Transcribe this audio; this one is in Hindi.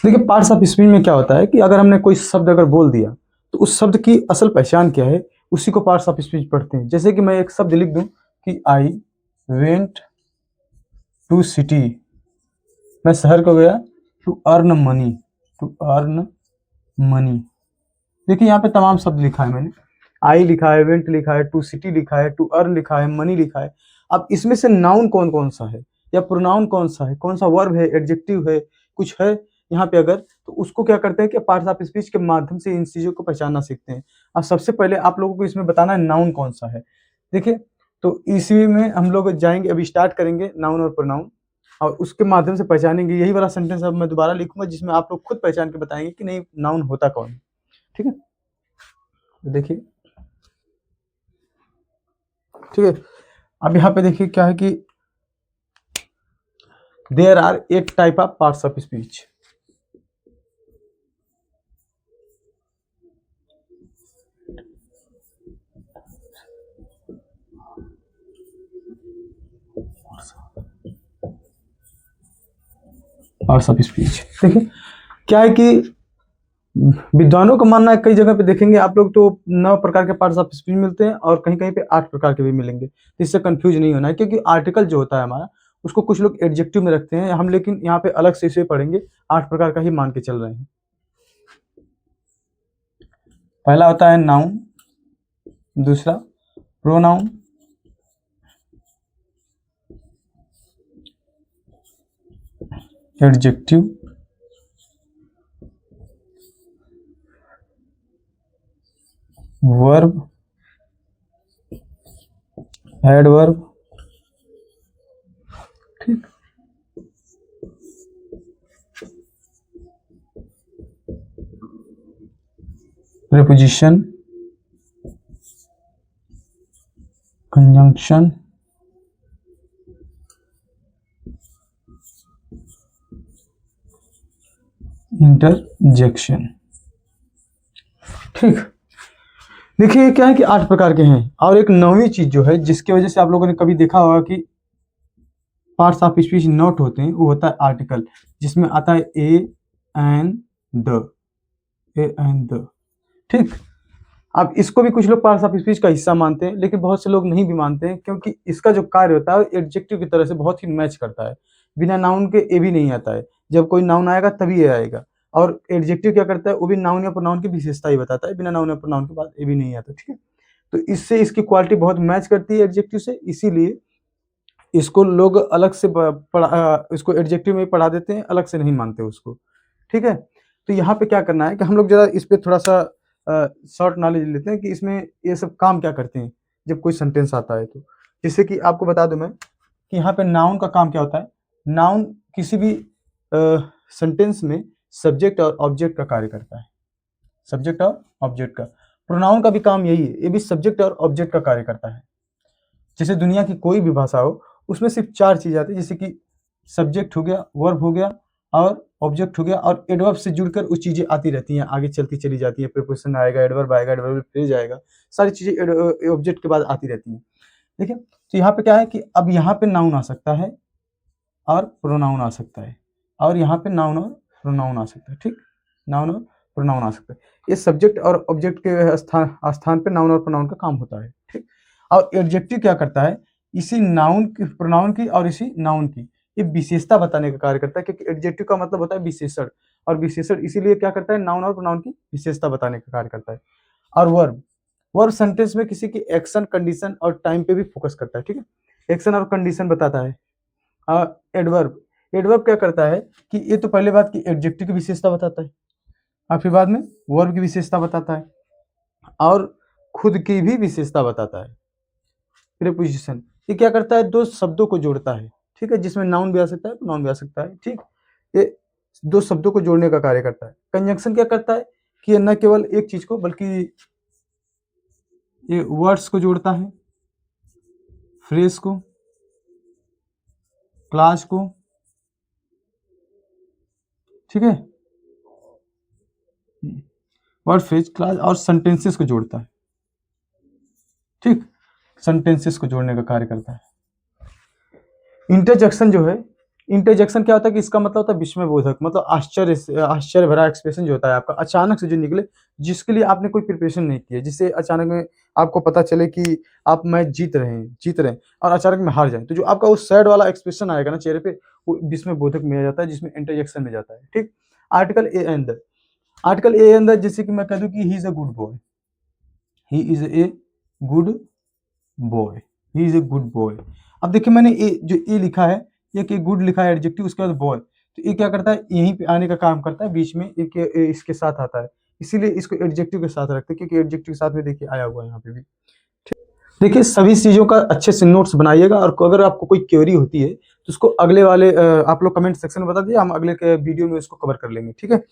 देखिए पार्ट्स ऑफ स्पीच में क्या होता है कि अगर हमने कोई शब्द अगर बोल दिया तो उस शब्द की असल पहचान क्या है, उसी को पार्ट्स ऑफ स्पीच पढ़ते हैं। जैसे कि मैं एक शब्द लिख दूं कि आई वेंट टू सिटी, मैं शहर को गया to earn money, to earn money. देखिए यहाँ पे तमाम शब्द लिखा है मैंने, आई लिखा है, वेंट लिखा है, टू सिटी लिखा है, टू अर्न लिखा है, मनी लिखा है। अब इसमें से नाउन कौन कौन सा है या प्रोनाउन कौन सा है, कौन सा वर्ब है, एडजेक्टिव है, कुछ है यहाँ पे अगर, तो उसको क्या करते हैं कि पार्ट्स ऑफ स्पीच के माध्यम से इन चीजों को पहचानना सीखते हैं। अब सबसे पहले आप लोगों को इसमें बताना है नाउन कौन सा है। देखिए तो इसी में हम लोग जाएंगे, अभी स्टार्ट करेंगे नाउन और प्रोनाउन, और उसके माध्यम से पहचानेंगे। यही वाला सेंटेंस अब मैं दोबारा लिखूंगा जिसमें आप लोग खुद पहचान के बताएंगे कि नहीं नाउन होता कौन है। ठीक है, तो देखिए, ठीक है। अब यहाँ पे देखिए क्या है कि there are 8 type of parts of speech. Parts of speech देखिए क्या है कि विद्वानों का मानना है, कई जगह पे देखेंगे आप लोग तो 9 प्रकार के पार्ट्स ऑफ स्पीच मिलते हैं और कहीं कहीं पे 8 प्रकार के भी मिलेंगे। तो इससे कंफ्यूज नहीं होना है, क्योंकि आर्टिकल जो होता है हमारा उसको कुछ लोग एडजेक्टिव में रखते हैं हम, लेकिन यहाँ पे अलग से इसे पढ़ेंगे, 8 प्रकार का ही मान के चल रहे हैं। पहला होता है नाउन, दूसरा प्रोनाउन, एडजेक्टिव, वर्ब, एडवर्ब, ठीक, प्रीपोजिशन, कंजंक्शन, इंटरजेक्शन। ठीक, देखिए क्या है कि 8 प्रकार के हैं, और एक 9वीं चीज जो है जिसकी वजह से आप लोगों ने कभी देखा होगा कि पार्ट्स ऑफ स्पीच नोट होते हैं, वो होता है आर्टिकल, जिसमें आता है A and the, A and the. ठीक, अब इसको भी कुछ लोग पार्ट्स ऑफ स्पीच का हिस्सा मानते हैं, लेकिन बहुत से लोग नहीं भी मानते हैं, क्योंकि इसका जो कार्य होता है एडजेक्टिव की तरह से बहुत ही मैच करता है। बिना नाउन के ए भी नहीं आता है, जब कोई नाउन आएगा तभी ए आएगा, और एडजेक्टिव क्या करता है, वो भी नाउन या प्रोनाउन की विशेषता ही बताता है, बिना नाउन या प्रोनाउन के बाद ए भी नहीं आता। ठीक है, तो इससे इसकी क्वालिटी बहुत मैच करती है एडजेक्टिव से, इसीलिए इसको लोग अलग से इसको एडजेक्टिव में पढ़ा देते हैं, अलग से नहीं मानते उसको। ठीक है, तो यहाँ पे क्या करना है कि हम लोग जरा इस पे थोड़ा सा शॉर्ट नॉलेज लेते हैं कि इसमें ये सब काम क्या करते हैं जब कोई सेंटेंस आता है। तो जैसे कि आपको बता दूं मैं कि यहाँ पे नाउन का काम क्या होता है। नाउन किसी भी सेंटेंस में सब्जेक्ट और ऑब्जेक्ट का कार्य करता है, सब्जेक्ट और ऑब्जेक्ट का। प्रोनाउन का भी काम यही है, ये भी सब्जेक्ट और ऑब्जेक्ट का कार्य करता है। जैसे दुनिया की कोई भी भाषा हो उसमें सिर्फ 4 चीज आती है, जैसे कि सब्जेक्ट हो गया, वर्ब हो गया और ऑब्जेक्ट हो गया, और एडवर्ब से जुड़कर वो चीजें आती रहती हैं, आगे चलती चली जाती हैं। प्रीपोजिशन आएगा, एडवर्ब आएगा, एडवर्ब फ्रेज आएगा, सारी चीजें ऑब्जेक्ट के बाद आती रहती हैं। ठीक है, तो यहाँ पे क्या है कि अब यहाँ पे नाउन आ सकता है और प्रोनाउन आ सकता है, और यहाँ पे नाउन और प्रोनाउन आ सकता है। ठीक, नाउन और प्रोनाउन आ सकता है। ये सब्जेक्ट और ऑब्जेक्ट के स्थान पे नाउन और प्रोनाउन का काम होता है। ठीक, और एडजेक्टिव क्या करता है, इसी नाउन की, प्रोनाउन की और इसी नाउन की ये विशेषता बताने का कार्य करता है, क्योंकि एडजेक्टिव का मतलब होता है विशेषण, और विशेषण इसीलिए क्या करता है, नाउन और प्रोनाउन की विशेषता बताने का कार्य करता है। और वर्ब, वर्ब सेंटेंस में किसी की एक्शन, कंडीशन और टाइम पे भी फोकस करता है। ठीक है, एक्शन और कंडीशन बताता है। एडवर्ब, एडवर्ब क्या करता है कि ये तो पहले बात की एडजेक्टिव की विशेषता बताता है, और फिर बाद में वर्ब की विशेषता बताता है, और खुद की भी विशेषता बताता है। प्रीपोजिशन, ये क्या करता है, दो शब्दों को जोड़ता है। ठीक है, जिसमें नाउन भी आ सकता है, प्रोनाउन भी आ सकता है। ठीक, ये दो शब्दों को जोड़ने का कार्य करता है। कंजंक्शन क्या करता है कि ये न केवल एक चीज को बल्कि ये वर्ड्स को जोड़ता है, फ्रेज को, क्लास को। ठीक है, वर्ड, फ्रेज, क्लास और सेंटेंसेस को जोड़ता है। ठीक, सेंटेंसेस को जोड़ने का कार्य करता है। इंटरजेक्शन जो है इंटरजेक्शन क्या होता है कि इसका मतलब होता है विस्मयबोधक, मतलब आश्चर्य भरा एक्सप्रेशन जो होता है आपका अचानक से जो निकले, जिसके लिए आपने कोई प्रिपरेशन नहीं की है, जिससे अचानक में आपको पता चले कि आप मैच जीत रहे हैं और अचानक में हार जाएँ। तो जो आपका वो सैड वाला एक्सप्रेशन आएगा ना चेहरे पे, वो विस्मयबोधक में आ जाता है, जिसमें इंटरजेक्शन में जाता है, ठीक? आर्टिकल ए अंदर, आर्टिकल ए अंदर जैसे कि मैं कह दूँ कि he is a good boy, he is a good boy, he is a good boy. अब देखिए मैंने ए लिखा है, एक गुड लिखा है एडजेक्टिव, उसके बाद बॉय, तो ये क्या करता है, यहीं पे आने का काम करता है, बीच में एक इसके साथ आता है, इसीलिए इसको एडजेक्टिव के साथ रखते हैं, क्योंकि एडजेक्टिव के साथ में देखिए आया हुआ है यहाँ पे भी। देखिए सभी चीज़ों का अच्छे से नोट्स बनाइएगा, और अगर आपको कोई क्वेरी होती है तो उसको अगले वाले आप लोग कमेंट सेक्शन में बता दीजिए, हम अगले के वीडियो में उसको कवर कर लेंगे, ठीक है?